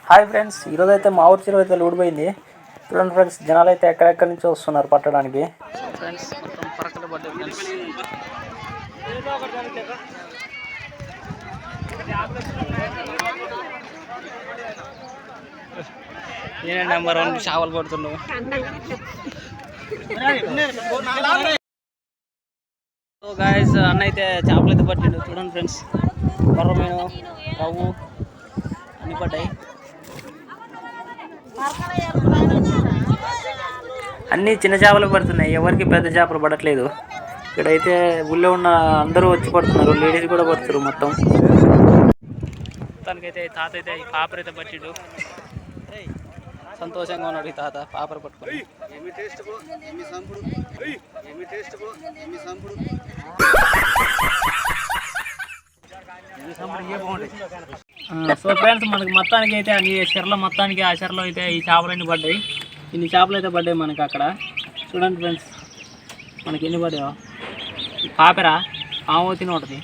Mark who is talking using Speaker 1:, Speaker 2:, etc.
Speaker 1: Hi friends, ఈరోజు అయితే మా ఊరి చెరువు అయితే ఊడిపోయింది. చూడండి ఫ్రెండ్స్, జనాలు అయితే ఎక్కడెక్కడి నుంచి వస్తున్నారు పట్టడానికి. ఫ్రెండ్స్ మొత్తం పరకలు పడ్డాయి ఫ్రెండ్స్. నేనే నెంబర్ 1 చేపలు పడుతున్నావు. సో గాయస్, అన్న అయితే చేపలు అయితే పట్టిండు. చూడండి ఫ్రెండ్స్, కొర్రమీను, రవ్వు అన్ని పడ్డాయి. అన్నీ చిన్న చేపలు పడుతున్నాయి, ఎవరికి పెద్ద చేపలు పడట్లేదు. ఇక్కడైతే ఊళ్ళో ఉన్న అందరూ వచ్చి పడుతున్నారు, లేడీస్ కూడా పడుతున్నారు. మొత్తం మొత్తానికైతే తాత అయితే ఈ పాపర్ అయితే పట్టిండు. సంతోషంగా ఉన్నాడు ఈ తాత పాపర్ పట్టుకొని. సో ఫ్రెండ్స్, మనకి మొత్తానికి అయితే అన్ని చెరలో మొత్తానికి ఆ చెరలో అయితే ఈ చేపలన్నీ పడ్డాయి. ఇన్ని చేపలు అయితే పడ్డాయి మనకి అక్కడ. చూడండి ఫ్రెండ్స్, మనకి ఎన్ని పడ్డాయో. పాపెరా ఆమోతిని ఉంటుంది.